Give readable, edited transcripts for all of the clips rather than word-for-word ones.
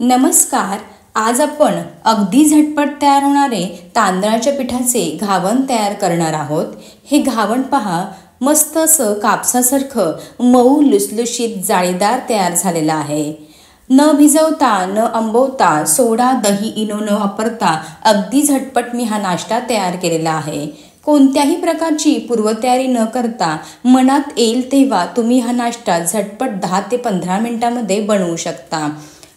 नमस्कार. आज आपण अगदी झटपट तयार होणारे तांदळाच्या पिठाचे घावन तयार करणार आहोत. हे घावन पहा, मस्त असं कापसासारखं मऊ लुसलुशीत जाळीदार तयार झालेलं आहे. न भिजवता न आंबवता सोडा दही इनो न वापरता अगदी झटपट मी हा नाश्ता तयार केलेला आहे. कोणत्याही प्रकारची पूर्वतयारी न करता मनात येईल तेव्हा तुम्ही हा नाश्ता झटपट 10 ते 15 मिनिटांमध्ये बनवू शकता.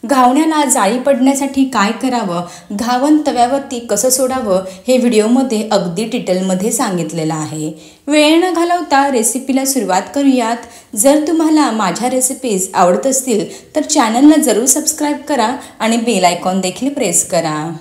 घावण्याला जाळी पडण्यासाठी काय करावं, घावन तव्यावरती कसं सोडावं हे व्हिडिओमध्ये अगदी डिटेलमध्ये सांगितलेलं आहे. वेळ न घालवता रेसिपीला सुरुवात करूयात. जर तुम्हाला माझ्या रेसिपीज आवडत असतील तर चॅनलला जरूर सबस्क्राईब करा आणि बेल आयकॉन देखील प्रेस करा.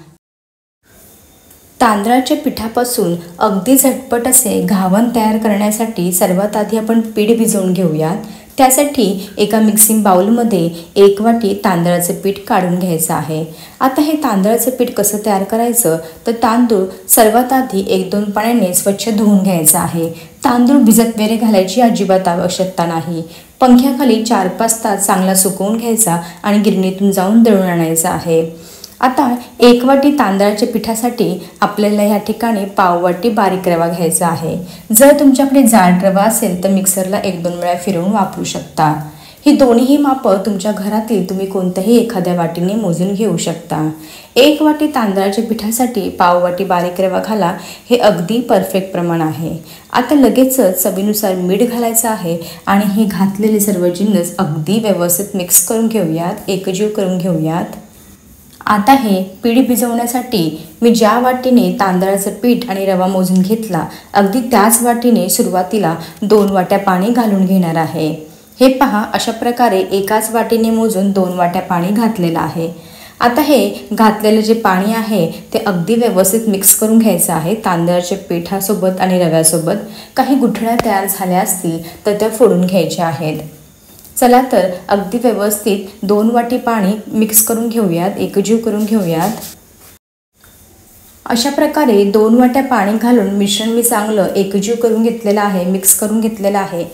तांदळाच्या पिठापासून अगदी झटपट असे घावन तयार करण्यासाठी सर्वात आधी आपण पीठ भिजवून घेऊयात. त्यासाठी एका मिक्सिंग बाउलमध्ये 1 वाटी तांदळाचं पीठ काढून घ्यायचं आहे. आता हे तांदळाचं पीठ कसं तयार करायचं तर तांदूळ सर्वात आधी 1-2 पाण्याने स्वच्छ धुवून घ्यायचं आहे. तांदूळ भिजत वगैरे घालायची अजिबात आवश्यकता नाही. पंख्याखाली 4-5 तास चांगला सुकवून घ्यायचा आणि गिरणीतून जाऊन दळून आणायचा आहे. आता 1 वाटी तांदळाच्या पिठासाठी आपल्याला या ठिकाणी पाव वाटी बारीक रवा घ्यायचा आहे. जर तुमच्याकडे जाड रवा असेल तर मिक्सरला 1-2 वेळा फिरवून वापरू शकता. ही दोन्हीही मापं तुमच्या घरातील तुम्ही कोणत्याही एखाद्या वाटीने मोजून घेऊ शकता. 1 वाटी तांदळाच्या पिठासाठी पाव वाटी बारीक रवा घाला, हे अगदी परफेक्ट प्रमाण आहे. आता लगेचच चवीनुसार मीठ घालायचं आहे आणि हे घातलेले सर्व जिन्नस अगदी व्यवस्थित मिक्स करून घेऊयात, एकजीव करून घेऊयात. आता हे पीठ भिजवण्यासाठी मी ज्या वाटीने तांदळाचं पीठ आणि रवा मोजून घेतला, अगदी त्याच वाटीने सुरुवातीला 2 वाट्या पाणी घालून घेणार आहे. हे पहा, अशा प्रकारे एकाच वाटीने मोजून 2 वाट्या पाणी घातलेलं आहे. आता हे घातलेलं जे पाणी आहे ते अगदी व्यवस्थित मिक्स करून घ्यायचं आहे. तांदळाच्या पिठासोबत आणि रव्यासोबत काही गुठळ्या तयार झाल्या असतील तर त्या फोडून घ्यायच्या आहेत. चला तर अगदी व्यवस्थित 2 वाटी पाणी मिक्स करून घेऊयात, एकजीव करून घेऊयात. अशा प्रकारे 2 वाट्या पाणी घालून मिश्रण मी चांगलं एकजीव करून घेतलेलं आहे, मिक्स करून घेतलेलं आहे.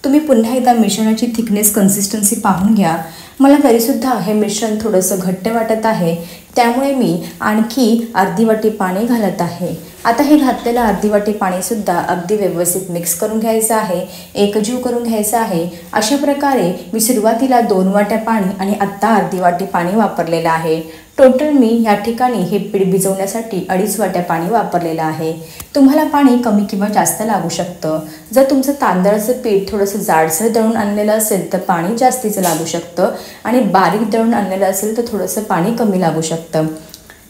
तुम्ही पुन्हा एकदा मिश्रणाची थिकनेस कन्सिस्टन्सी पाहून घ्या. मला तरीसुद्धा हे मिश्रण थोडंसं घट्ट वाटत आहे, त्यामुळे मी आणखी अर्धी वाटी पाणी घालत आहे. आता हे घातलेलं अर्धी वाटी पाणीसुद्धा अगदी व्यवस्थित मिक्स करून घ्यायचं आहे, एकजीव करून घ्यायचं आहे. अशा प्रकारे मी सुरुवातीला 2 वाट्या पाणी आणि आत्ता अर्धी वाटी पाणी वापरलेलं आहे. टोटल मी या ठिकाणी हे पीठ भिजवण्यासाठी 2.5 वाट्या पाणी वापरलेलं आहे. तुम्हाला पाणी कमी किंवा जास्त लागू शकतं. जर तुमचं तांदळाचं पीठ थोडंसं जाडसर दळून आणलेलं असेल तर पाणी जास्तीचं लागू शकतं आणि बारीक दळून आणलेलं असेल तर थोडंसं पाणी कमी लागू शकतं.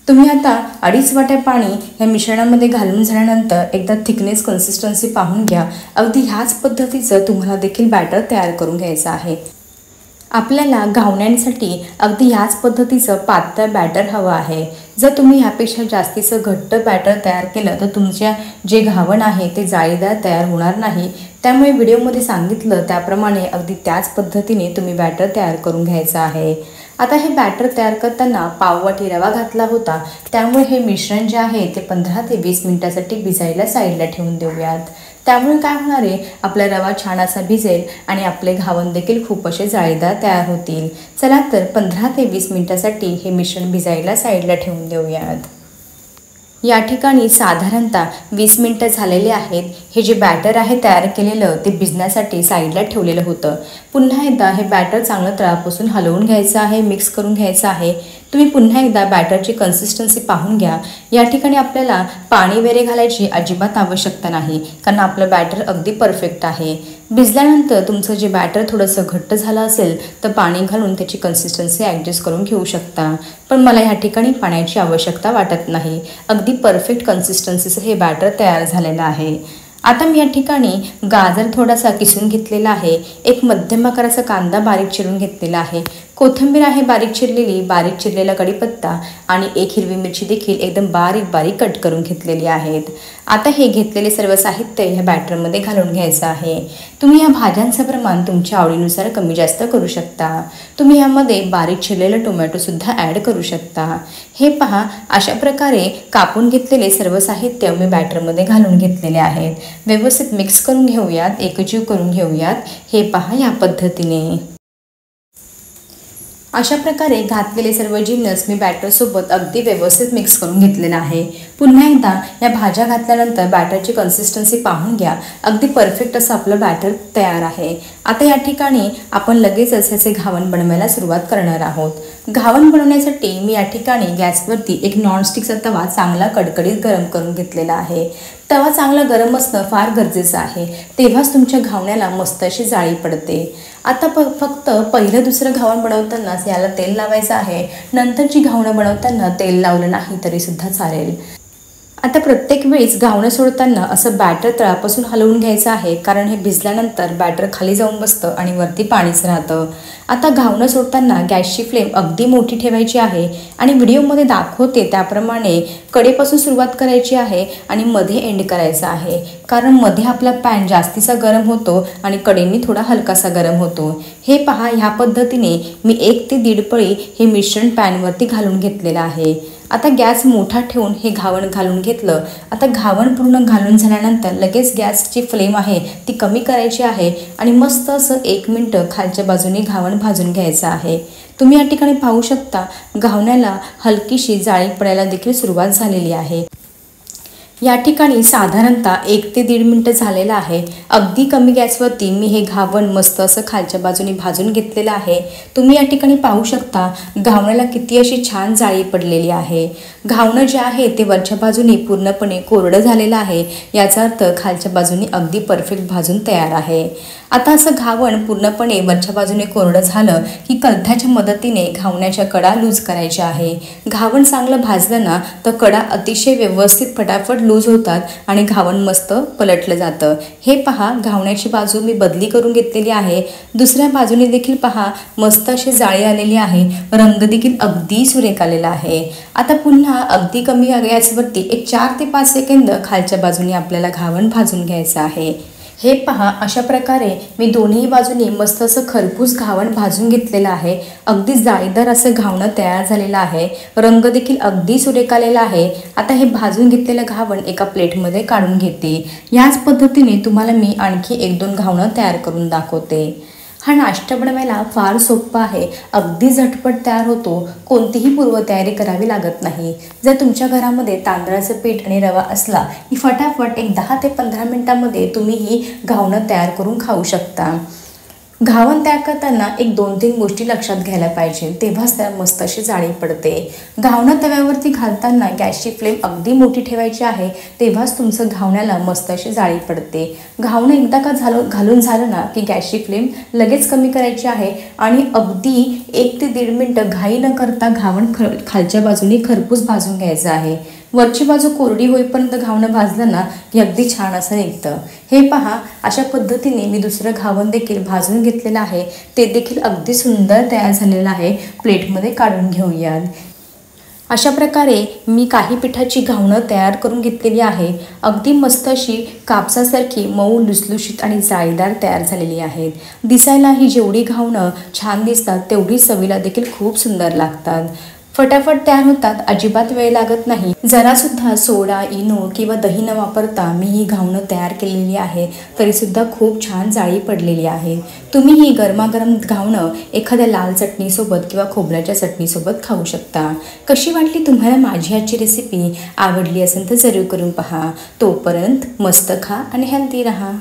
तुम्ही आता 2.5 वाट्या पाणी या मिश्रणामध्ये घालून झाल्यानंतर एकदा थिकनेस कन्सिस्टन्सी पाहून घ्या. अगदी ह्याच पद्धतीचं तुम्हाला देखील बॅटर तयार करून घ्यायचं आहे. आपल्याला घावण्यांसाठी अगदी ह्याच पद्धतीचं पातळ बॅटर हवं आहे. जर तुम्ही ह्यापेक्षा जास्तीचं घट्ट बॅटर तयार केलं तर तुमच्या जे घावन आहे ते जाळीदार तयार होणार नाही. त्यामुळे व्हिडिओमध्ये सांगितलं त्याप्रमाणे अगदी त्याच पद्धतीने तुम्ही बॅटर तयार करून घ्यायचं आहे. आता हे बॅटर तयार करताना पाव वाटी रवा घातला होता, त्यामुळे हे मिश्रण जे आहे ते 15 ते 20 मिनिटासाठी भिजायला साईडला ठेवून देऊयात. त्यामुळे काय होणार आहे, आपला रवा छान असा भिजेल आणि आपले घावन देखील खूप असे जाळीदार तयार होतील. चला तर 15 ते 20 मिनिटासाठी हे मिश्रण भिजायला साईडला ठेवून देऊयात. या ठिकाणी साधारणतः 20 मिनिटं झालेले आहेत. हे जे बॅटर आहे तयार केलेलं ते भिजण्यासाठी साईडला ठेवलेलं होतं. पुन्हा एकदा हे बॅटर चांगलं तळापासून हलवून घ्यायचं आहे, मिक्स करून घ्यायचं आहे. तुम्ही पुन्हा एकदा बॅटरची कन्सिस्टन्सी पाहून घ्या. या ठिकाणी आपल्याला पाणी वगैरे घालायची अजिबात आवश्यकता नाही, कारण आपलं बॅटर अगदी परफेक्ट आहे. भिजल्यानंतर तुमचं जे बॅटर थोडंसं घट्ट झालं असेल तर पाणी घालून त्याची कन्सिस्टन्सी ॲडजस्ट करून घेऊ शकता. पण मला ह्या ठिकाणी पाण्याची आवश्यकता वाटत नाही. अगदी परफेक्ट कन्सिस्टन्सीचं हे बॅटर तयार झालेलं आहे. आता मी या ठिकाणी गाजर थोडासा किसून घेतलेला आहे, एक मध्यम आकाराचा कांदा बारीक चिरून घेतलेला आहे, कोथिंबीर आहे बारीक चिरलेली, बारीक चिरलेला कढीपत्ता आणि 1 हिरवी मिरची देखील एकदम बारीक बारीक कट करून घेतलेली आहेत. आता हे घेतलेले सर्व साहित्य ह्या बॅटरमध्ये घालून घ्यायचं आहे. तुम्ही ह्या भाज्यांचं प्रमाण तुमच्या आवडीनुसार कमी जास्त करू शकता. तुम्ही ह्यामध्ये बारीक चिरलेलं टोमॅटोसुद्धा ॲड करू शकता. हे पहा, अशा प्रकारे कापून घेतलेले सर्व साहित्य मी बॅटरमध्ये घालून घेतलेले आहेत. व्यवस्थित मिक्स करून घेऊयात, एकजीव करून घेऊयात. हे पहा या पद्धतीने. अशा प्रकारे घातलेले सर्व जिन्नस मी बॅटरसोबत अगदी व्यवस्थित मिक्स करून घेतलेला आहे। पुन्हा एकदा या भाज्या घातल्यानंतर बॅटरची कन्सिस्टन्सी पाहून घ्या। अगदी परफेक्ट असं आपलं बॅटर तयार आहे। आता या ठिकाणी आपण लगेचच ह्याचे घावण बनवायला सुरुवात करणार आहोत। घावण बनवण्यासाठी मी या ठिकाणी गॅसवरती एक नॉनस्टिकचा तवा चांगला कडकडीत गरम करून घेतलेला आहे। तवा चांगला गरम असणं फार गरजेचं आहे, तेव्हाच तुमच्या घावण्याला मस्त अशी जाळी पडते। आता फक्त पहिलं दुसरं घावण बनवतानाच याला तेल लावायचं आहे, नंतरची घावणं बनवताना तेल लावलं नाही तरीसुद्धा चालेल। आता प्रत्येक वेळेस घावणं सोडताना असं बॅटर तळापासून हलवून घ्यायचं आहे, कारण हे भिजल्यानंतर बॅटर खाली जाऊन बसतं आणि वरती पाणीच राहतं। आता घावणं सोडताना गॅसची फ्लेम अगदी मोठी ठेवायची आहे आणि व्हिडिओमध्ये दाखवते त्याप्रमाणे कडेपासून सुरुवात करायची आहे आणि मध्ये एंड करायचं आहे, कारण मध्ये आपला पॅन जास्तीचा गरम होतो आणि कडेने थोडा हलकासा गरम होतो। हे पहा, ह्या पद्धतीने मी 1 ते 1.5 पळी हे मिश्रण पॅनवरती घालून घेतलेलं आहे। आता गॅस मोठा ठेवून हे घावण घालून घेतलं। आता घावण पूर्ण घालून झाल्यानंतर लगेच गॅसची फ्लेम आहे ती कमी करायची आहे आणि मस्त असं 1 मिनिट खालच्या बाजूने घावण भाजून घ्यायचं आहे। तुम्ही या ठिकाणी पाहू शकता घावण्याला हलकीशी जाळी पडायला देखील सुरुवात झालेली आहे। या ठिकाणी साधारणतः 1 ते 1.5 मिनिटं झालेलं आहे। अगदी कमी गॅसवरती मी हे घावण मस्त असं खालच्या बाजूने भाजून घेतलेलं आहे। तुम्ही या ठिकाणी पाहू शकता घावण्याला किती अशी छान जाळी पडलेली आहे। घावणं जे आहे ते वरच्या बाजूने पूर्णपणे कोरडं झालेलं आहे, याचा अर्थ खालच्या बाजूने अगदी परफेक्ट भाजून तयार आहे। आता असं घावण पूर्णपणे वरच्या बाजूने कोरडं झालं की कलथाच्या मदतीने घावण्याच्या कडा लूज करायच्या आहे। घावण चांगलं भाजलं ना तर कडा अतिशय व्यवस्थित फटाफट लूज होतात आणि घावण मस्त पलटलं जातं। हे पहा, घावण्याची बाजू मी बदली करून घेतलेली आहे। दुसऱ्या बाजूने देखील पहा मस्त अशी जाळी आलेली आहे, रंग देखील अगदी सुरेख आलेला आहे। आता पुन्हा अगदी कमी गॅसवरती एक 4 ते 5 सेकंद खालच्या बाजूने आपल्याला घावण भाजून घ्यायचं आहे। हे पहा, अशा प्रकारे मी दोन्ही बाजूनी मस्त असं खरपूस घावण भाजून घेतलेलं आहे। अगदी जाळीदार असं घावणं तयार झालेलं आहे, रंग देखील अगदी सुरेख आलेला आहे। आता हे भाजून घेतलेलं घावण एका प्लेटमध्ये काढून घेते। याच पद्धतीने तुम्हाला मी आणखी 1-2 घावणं तयार करून दाखवते। हा नाश्ता बनवायला फार सोपा आहे, अगदी झटपट तयार होतो, कोणतीही पूर्वतयारी करावी लागत नाही। जर तुमच्या घरामध्ये तांदळाचं पीठ आणि रवा असला की फटाफट एक 10 ते 15 मिनिटांमध्ये तुम्ही ही घावणं तयार करून खाऊ शकता। घावण तयार करताना एक 2-3 गोष्टी लक्षात घ्यायला पाहिजे, तेव्हाच त्याला मस्त अशी जाळी पडते। घावणं तव्यावरती घालताना गॅसची फ्लेम अगदी मोठी ठेवायची आहे, तेव्हाच तुमचं घावण्याला मस्त अशी जाळी पडते। घावणं एकदा का घालून झालं ना की गॅसची फ्लेम लगेच कमी करायची आहे आणि अगदी 1 ते 1.5 मिनिटं घाई न करता घावण खालच्या बाजूने खरपूस भाजून घ्यायचं आहे। वरची बाजू कोरडी होईपर्यंत घावणं भाजलं ना की अगदी छान असं निघतं। हे पहा, अशा पद्धतीने मी दुसरं घावण देखील भाजून घेतलेलं आहे, ते देखील अगदी सुंदर तयार झालेलं आहे। प्लेटमध्ये काढून घेऊयात। अशा प्रकारे मी काही पिठाची घावणं तयार करून घेतलेली आहे। अगदी मस्त अशी कापसासारखी मऊ लुसलुशीत आणि जाळीदार तयार झालेली आहेत। दिसायला ही जेवढी घावणं छान दिसतात तेवढी चवीला देखील खूप सुंदर लागतात। फटाफट तयार होतात, अजिबात वेळ लागत नाही। जरासुद्धा सोडा, इनो किंवा दही न वापरता मी ही घावणं तयार केलेली आहे, तरीसुद्धा खूप छान जाळी पडलेली आहे। तुम्ही ही गरमागरम घावणं एखाद्या लाल चटणीसोबत किंवा खोबऱ्याच्या चटणीसोबत खाऊ शकता। कशी वाटली तुम्हाला माझी आजची रेसिपी? आवडली असेल तर जरूर करून पहा। तोपर्यंत मस्त खा आणि हेल्दी रहा।